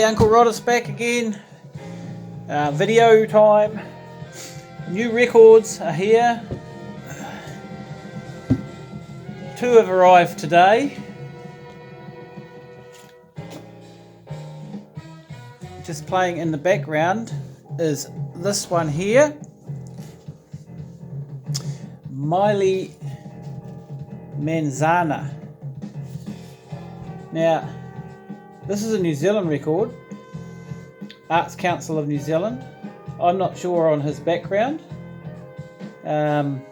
Uncle Roddus back again. Video time. New records are here. 2 have arrived today. Just playing in the background is this one here. Miley Manzana. Now, this is a New Zealand record. Arts Council of New Zealand. I'm not sure on his background. Quite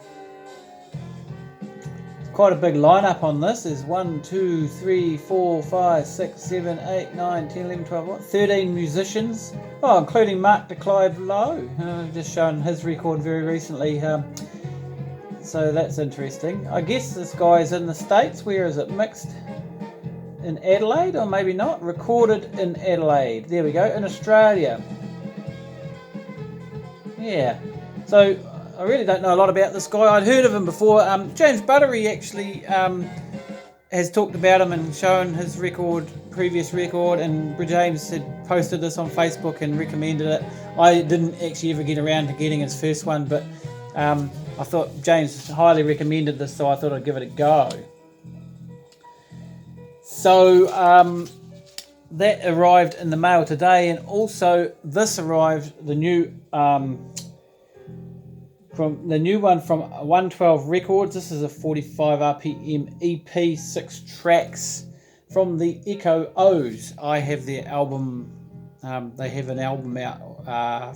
a big lineup on this. There's 1, 2, 3, 4, 5, 6, 7, 8, 9, 10, 11, 12, 13 musicians. Oh, including Mark de Clive Lowe. Just shown his record very recently. So that's interesting. I guess this guy's in the States. Where is it? Mixed in Adelaide, or maybe not. Recorded in Adelaide. There we go. In Australia. Yeah. So I really don't know a lot about this guy. I'd heard of him before. James Buttery actually has talked about him and shown his previous record, and James had posted this on Facebook and recommended it. I didn't actually ever get around to getting his first one, but I thought James highly recommended this, so I thought I'd give it a go. So that arrived in the mail today, and also this arrived, the new one from 112 Records. This is a 45 RPM EP, 6 tracks from the Echo O's. I have their album. They have an album out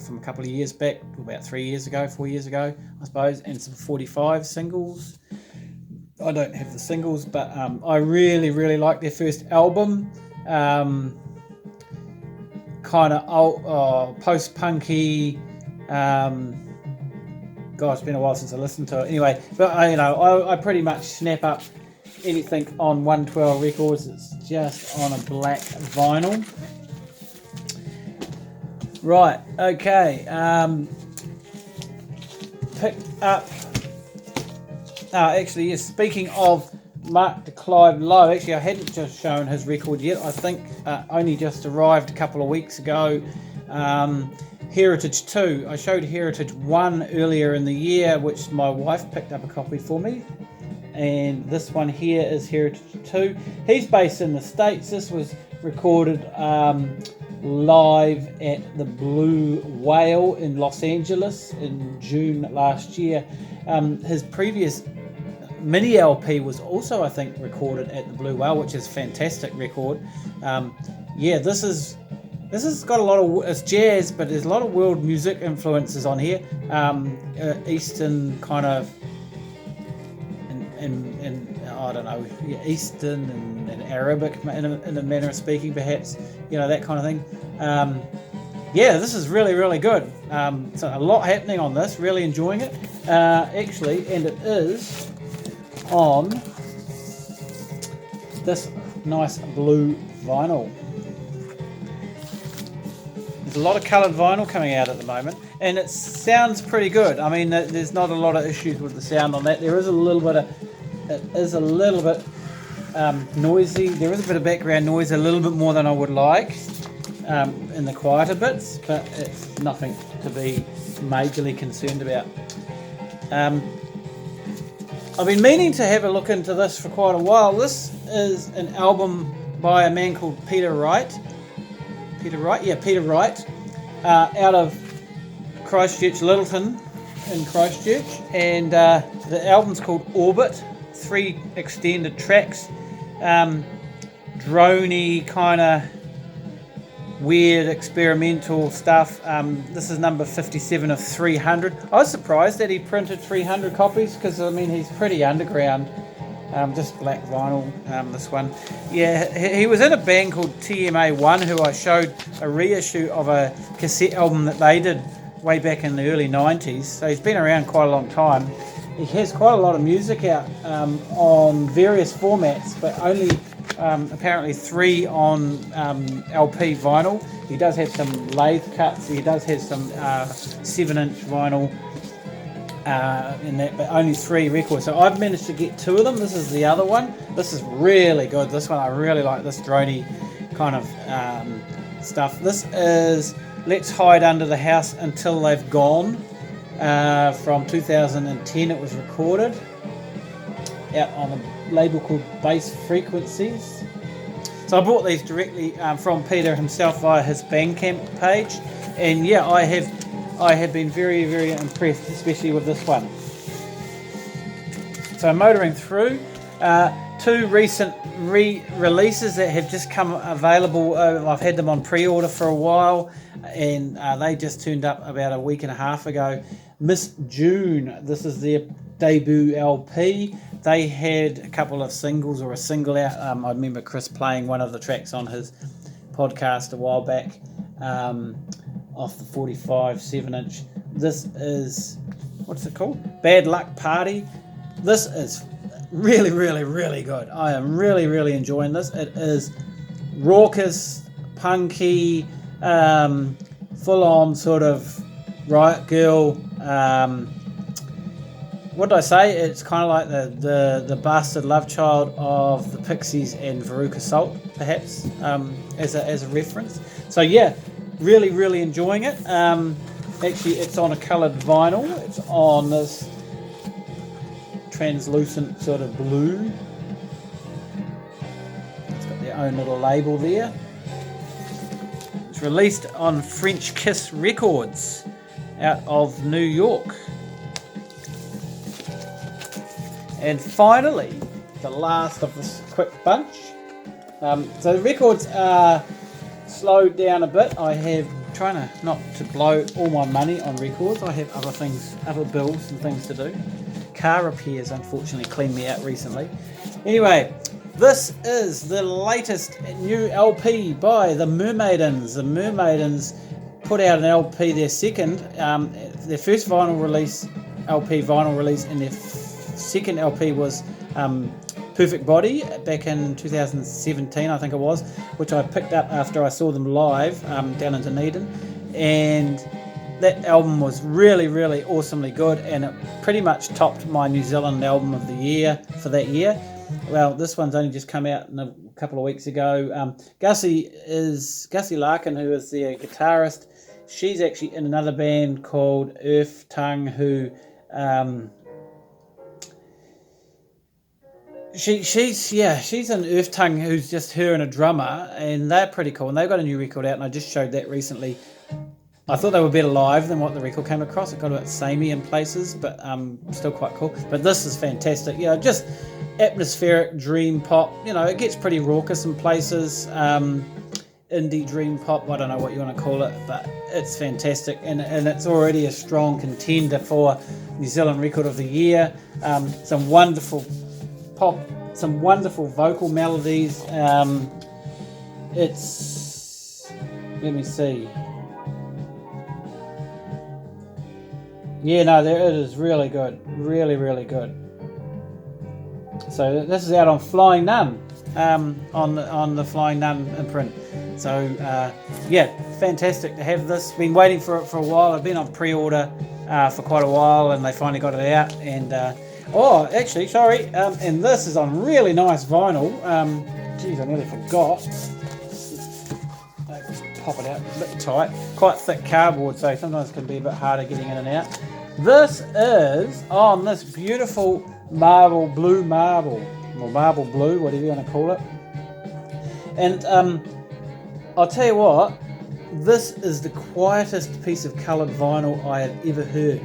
from a couple of years back, about 4 years ago, I suppose, and some 45 singles. I don't have the singles, but I really, really like their first album. Kind of post-punky. Gosh, it's been a while since I listened to it. Anyway, but I pretty much snap up anything on 112 Records. It's just on a black vinyl. Right, okay. Picked up. Actually, yes, speaking of Mark de Clive Lowe, actually, I hadn't just shown his record yet. I think only just arrived a couple of weeks ago. Heritage 2. I showed Heritage 1 earlier in the year, which my wife picked up a copy for me. And this one here is Heritage 2. He's based in the States. This was recorded live at the Blue Whale in Los Angeles in June last year. His previous mini LP was also, I think, recorded at the Blue Whale, which is a fantastic record. This has got a lot of, it's jazz, but there's a lot of world music influences on here. Eastern kind of, and I don't know, Eastern and Arabic in a manner of speaking, perhaps, that kind of thing. This is really, really good. So a lot happening on this, really enjoying it. Actually, and it is on this nice blue vinyl. There's a lot of coloured vinyl coming out at the moment, and it sounds pretty good. I mean, there's not a lot of issues with the sound on that. It is a little bit noisy. There is a bit of background noise, a little bit more than I would like in the quieter bits, but it's nothing to be majorly concerned about. I've been meaning to have a look into this for quite a while. This is an album by a man called Peter Wright. Peter Wright, out of Christchurch, Littleton in Christchurch, and the album's called Orbit. 3 extended tracks, droney kind of weird experimental stuff. This is number 57 of 300. I was surprised that he printed 300 copies because he's pretty underground. Just black vinyl, this one. Yeah, he was in a band called TMA1, who I showed a reissue of a cassette album that they did way back in the early 90s. So he's been around quite a long time. He has quite a lot of music out on various formats, but only apparently 3 on LP vinyl. He does have some lathe cuts. He does have some 7-inch vinyl. In that, but only 3 records. So I've managed to get 2 of them. This is the other one. This is really good. This one I really like. This droney kind of stuff. This is Let's Hide Under the House Until They've Gone. From 2010 it was recorded. Out on a label called Bass Frequencies. So I bought these directly from Peter himself via his Bandcamp page. And yeah, I have been very, very impressed, especially with this one. So motoring through, two recent re-releases that have just come available. I've had them on pre-order for a while, and they just turned up about a week and a half ago. Miss June, this is their debut LP. They had a couple of singles or a single out. I remember Chris playing one of the tracks on his podcast a while back, off the 45 7-inch. This is, what's it called? Bad Luck Party. This is really, really, really good. I am really, really enjoying this. It is raucous, punky, full-on sort of Riot Girl. What did I say? It's kind of like the bastard love child of the Pixies and Veruca Salt, perhaps, as a reference. So yeah, really, really enjoying it. Actually, it's on a coloured vinyl. It's on this translucent sort of blue. It's got their own little label there. It's released on French Kiss Records out of New York. And finally, the last of this quick bunch. So the records are slowed down a bit. I have trying to not to blow all my money on records. I have other things, other bills and things to do. Car repairs, unfortunately, cleaned me out recently. Anyway, this is the latest new LP by the Mermaid Ins. The Mermaid Ins put out an LP, their second, their first vinyl release, LP vinyl release, and their second LP was Perfect Body back in 2017, I think it was, which I picked up after I saw them live down in Dunedin, and that album was really, really awesomely good, and it pretty much topped my New Zealand album of the year for that year. Well, this one's only just come out a couple of weeks ago. Gussie Larkin, who is their guitarist. She's actually in another band called Earth Tongue, who she's in Earth Tongue, who's just her and a drummer, and they're pretty cool. And they've got a new record out, and I just showed that recently. I thought they were better live than what the record came across. It got a bit samey in places, but still quite cool. But this is fantastic. Just atmospheric dream pop. It gets pretty raucous in places. Indie dream pop, I don't know what you want to call it, but it's fantastic, and it's already a strong contender for New Zealand Record of the Year. Some wonderful pop, some wonderful vocal melodies. It's, let me see. Yeah, no, it is really good. Really, really good. So this is out on Flying Nun, on the Flying Nun imprint. So fantastic to have this. Been waiting for it for a while. I've been on pre-order for quite a while, and they finally got it out. And and this is on really nice vinyl. I nearly forgot. Just pop it out a bit tight. Quite thick cardboard, so sometimes it can be a bit harder getting in and out. This is on this beautiful marble blue, whatever you want to call it. And I'll tell you what, this is the quietest piece of coloured vinyl I have ever heard.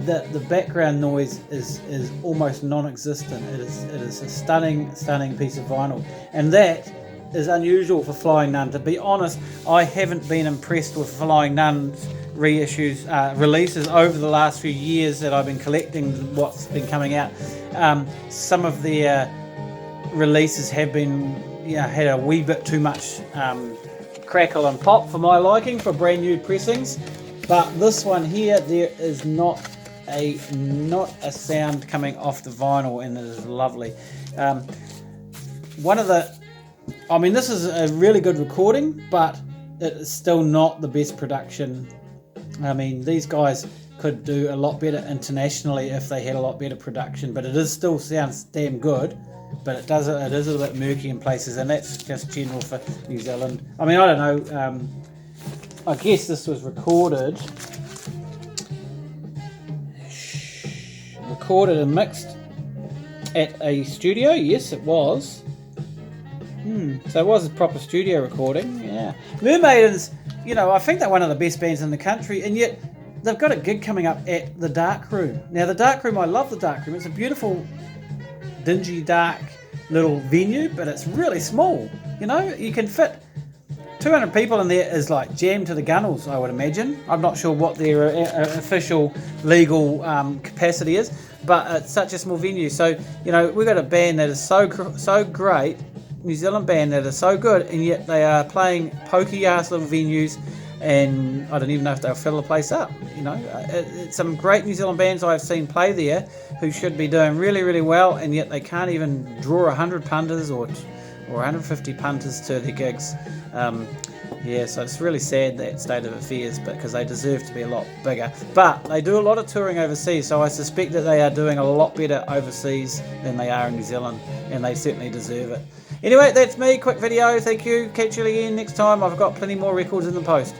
The background noise is almost non-existent. It is a stunning piece of vinyl, and that is unusual for Flying Nun. To be honest, I haven't been impressed with Flying Nun's releases over the last few years that I've been collecting what's been coming out. Some of their releases have been had a wee bit too much crackle and pop for my liking for brand new pressings, but this one here, there is not a sound coming off the vinyl, and it is lovely. This is a really good recording, but it is still not the best production. These guys could do a lot better internationally if they had a lot better production, but it still sounds damn good. but it is a little bit murky in places, and that's just general for New Zealand. I mean, I don't know. I guess this was recorded and mixed at a studio. Yes, it was. So it was a proper studio recording. Yeah, Mermaid Ins, I think they're one of the best bands in the country, and yet they've got a gig coming up at the Dark Room. Now, the Dark Room, I love the Dark Room. It's a beautiful, dingy, dark little venue, but it's really small. You can fit 200 people in there is like jammed to the gunnels, I would imagine. I'm not sure what their official legal capacity is, but it's such a small venue. So, we've got a band that is so great, New Zealand band that is so good, and yet they are playing pokey ass little venues, and I don't even know if they'll fill the place up. It's some great New Zealand bands I've seen play there who should be doing really, really well, and yet they can't even draw 100 punters or 150 punters to their gigs. So it's really sad, that state of affairs, because they deserve to be a lot bigger. But they do a lot of touring overseas, so I suspect that they are doing a lot better overseas than they are in New Zealand, and they certainly deserve it. Anyway, that's me. Quick video. Thank you. Catch you again next time. I've got plenty more records in the post.